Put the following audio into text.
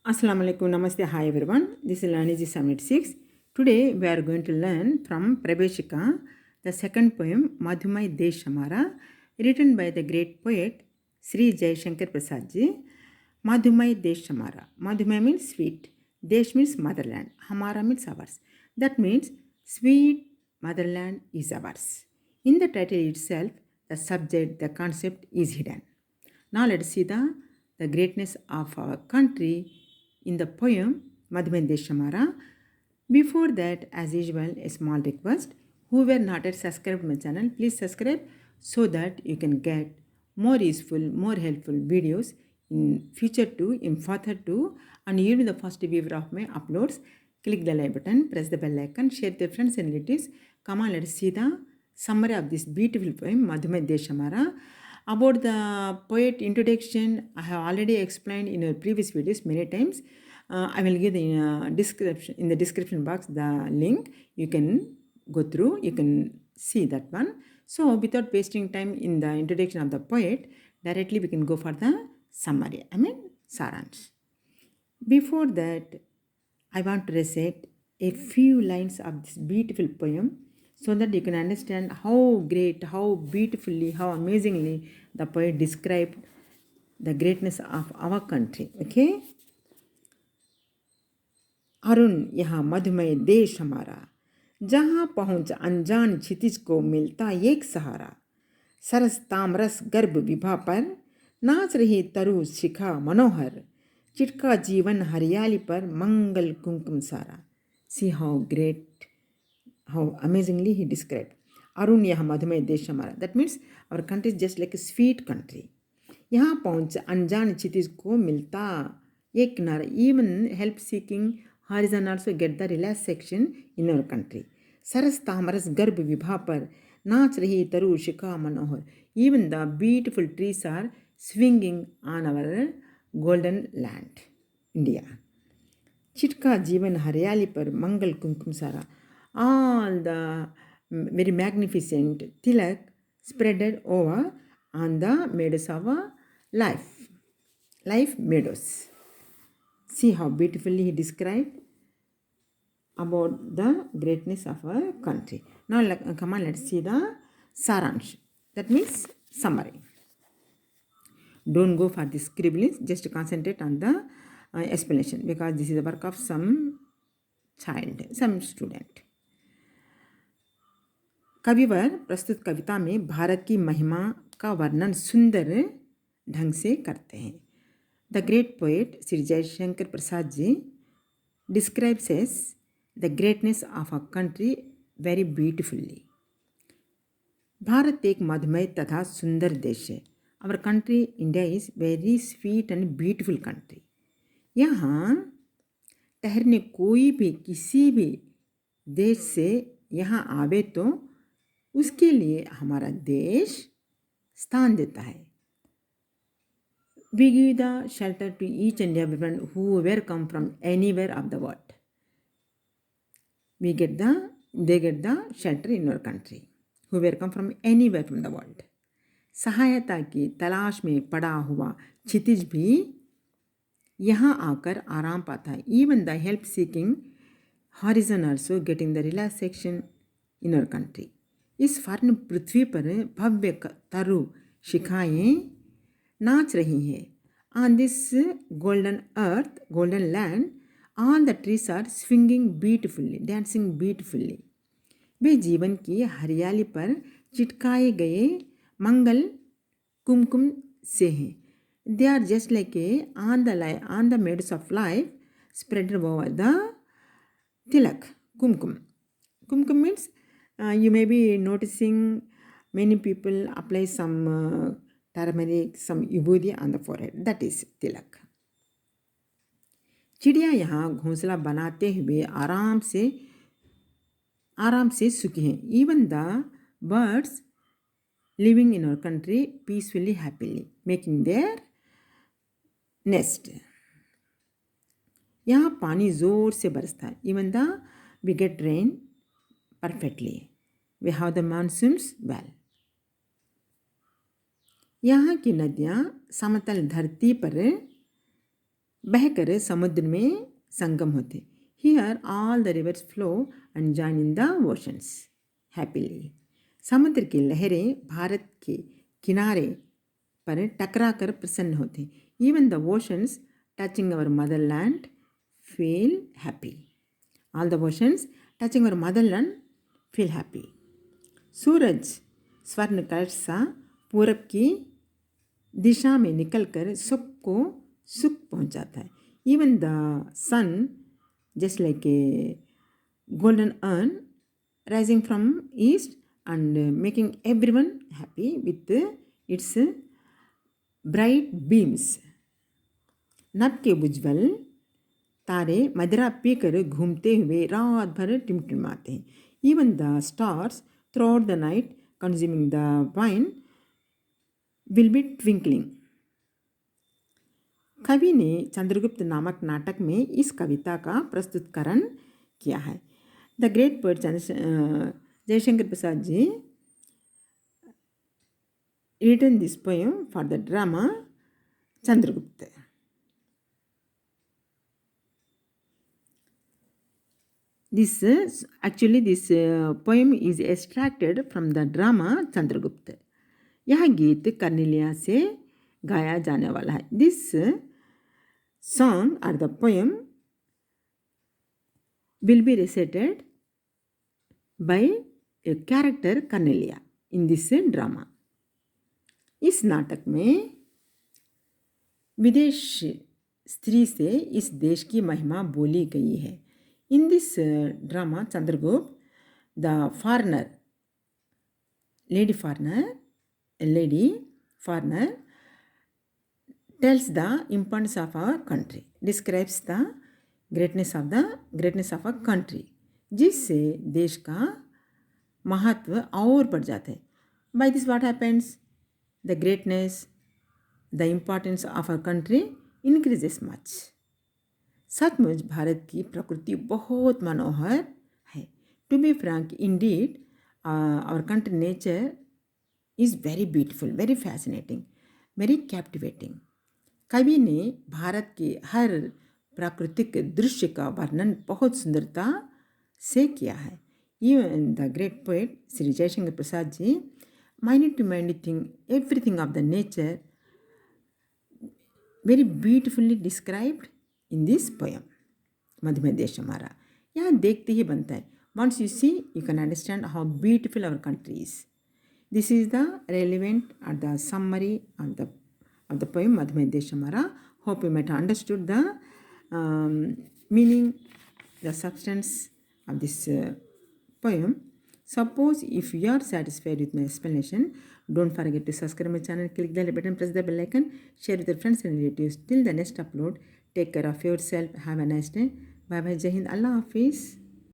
Assalamu alaikum, namaste, hi everyone. This is Laniji 76. Today we are going to learn from Prabheshika the second poem Madhumai Desh Hamara, written by the great poet Sri Jayashankar Prasad ji. Madhumai Desh Hamara. Madhumai means sweet. Desh means motherland. Hamara means ours. That means sweet motherland is ours. In the title itself, the subject, the concept is hidden. Now let's see the greatness of our country in the poem Madhumai Desh Hamara. Before that, as usual, a small request. Who were not yet subscribed to my channel, please subscribe so that you can get more useful, more helpful videos in future too, in further too, and you'll be the first viewer of my uploads. Click the like button, press the bell icon, share with your friends and relatives. Come on, let's see the summary of this beautiful poem Madhumai Desh Hamara. About the poet introduction, I have already explained in our previous videos many times. I will give the description in the description box the link. You can go through. You can see that one. So without wasting time in the introduction of the poet, directly we can go for the summary. Saransh. Before that, I want to recite a few lines of this beautiful poem so that you can understand how great, how beautifully, how amazingly the poet described the greatness of our country. Okay? Arun यहाँ मधुमय देश हमारा, जहाँ पहुँच अनजान क्षितिज को मिलता एक सहारा। सरस तामरस गर्भ विभा पर नाच रही तरु शिखा मनोहर, चिटका जीवन हरियाली पर मंगल कुमकुम सारा। See how great, how amazingly he describe. अरुण यहाँ मधुमय देश हमारा, that means our country is just like a sweet country. यहाँ पहुँच अनजान क्षितिज को मिलता एक किनारा, even help seeking horizon also get the relaxation in our country. सरस तामरस गर्भ विभा पर नाच रही तरु शिखा मनोहर, even the beautiful trees are swinging on our golden land, India. चिटका जीवन हरियाली पर मंगल कुमकुम सारा, all the very magnificent tilak spreaded over on the meadows of life meadows. See how beautifully he described about the greatness of our country. Now come on, let's see the saransh. That means summary. Don't go for the scribblings, just concentrate on the explanation, because this is the work of some child, some student. कविवर प्रस्तुत कविता में भारत की महिमा का वर्णन सुंदर ढंग से करते हैं. The great poet Sri Jayashankar Prasad ji describes the greatness of our country very beautifully. Bharat एक मधुमय तथा सुंदर देश है. Our country India is very sweet and beautiful country. यहाँ ठहरने कोई भी किसी भी देश से यहाँ आवे तो उसके लिए हमारा देश स्थान देता है. We give the shelter to each and everyone whoever come from anywhere of the world. They get the shelter in our country. Whoever come from anywhere from the world. सहायता की तलाश में पड़ा हुआ क्षितिज भी यहाँ आकर आराम पाता है. Even the help seeking horizon also getting the relaxation in our country. इस स्वर्ण पृथ्वी पर भव्य तरु शिखाएं नाच रही हैं. On this golden earth, golden land, all the trees are swinging beautifully, dancing beautifully. वे जीवन की हरियाली पर चिटकाए गए मंगल कुमकुम से हैं. They are just like on the meadows of life spread over the tilak, kumkum. Kumkum means you may be noticing many people apply some turmeric, some vibhuti on the forehead. That is tilak. चिड़िया यहाँ घोंसला बनाते हुए आराम से सुखी हैं. Even the birds living in our country peacefully, happily, making their nest. यहाँ पानी जोर से बरसता है. Even we get rain perfectly. We have the monsoons well. यहाँ की नदियाँ समतल धरती पर बहकर समुद्र में संगम होते. Here all the rivers flow and join in the oceans happily. समुद्र की लहरें भारत के किनारे पर टकराकर प्रसन्न होते. Even the oceans touching our motherland feel happy. All the oceans touching our motherland feel happy. सूरज स्वर्ण कलश सा पूरब की दिशा में निकलकर सबको सुख पहुंचाता है. Even the sun, just like a golden urn rising from east and making everyone happy with its bright beams. नभ के उज्ज्वल तारे मदिरा पीकर घूमते हुए रात भर टिमटिमाते हैं. Even the stars throughout the night consuming the wine will be twinkling. कवि ने चंद्रगुप्त नामक नाटक में इस कविता का प्रस्तुतकरण किया है. The great poet Jaishankar Prasad ji written this poem for the drama Chandragupta. This poem is extracted from the drama Chandragupta. यह गीत कर्नेलिया से गाया जाने वाला है. This song or the poem will be recited by a character Cornelia in this drama. इस नाटक में विदेश स्त्री से इस देश की महिमा बोली गई है. In this drama, Chandragupta, the foreigner, lady foreigner, tells the importance of our country, describes the greatness of our country, जिससे देश का महत्व और बढ़ जाता है. By this what happens? The greatness, the importance of our country increases much. सचमुच भारत की प्रकृति बहुत मनोहर है. To be frank, indeed our country nature is very beautiful, very fascinating, very captivating. कवि ने भारत के हर प्राकृतिक दृश्य का वर्णन बहुत सुंदरता से किया है. Even the great poet Sri Jayashankar Prasad ji, minute to minute thing, everything of the nature very beautifully described in this poem मधुमय देश हमारा. यहाँ देखते ही बनता है. Once you see, you can understand how beautiful our country is. This is the relevant or the summary of the poem मधुमय देश हमारा. Hope you might have understood the meaning, the substance of this poem. Suppose if you are satisfied with my explanation, don't forget to subscribe my channel, click the button, press the bell icon, share with your friends and relatives. Till the next upload, take care of yourself. Have a nice day. Bye bye. Jai Hind. Allah Hafiz.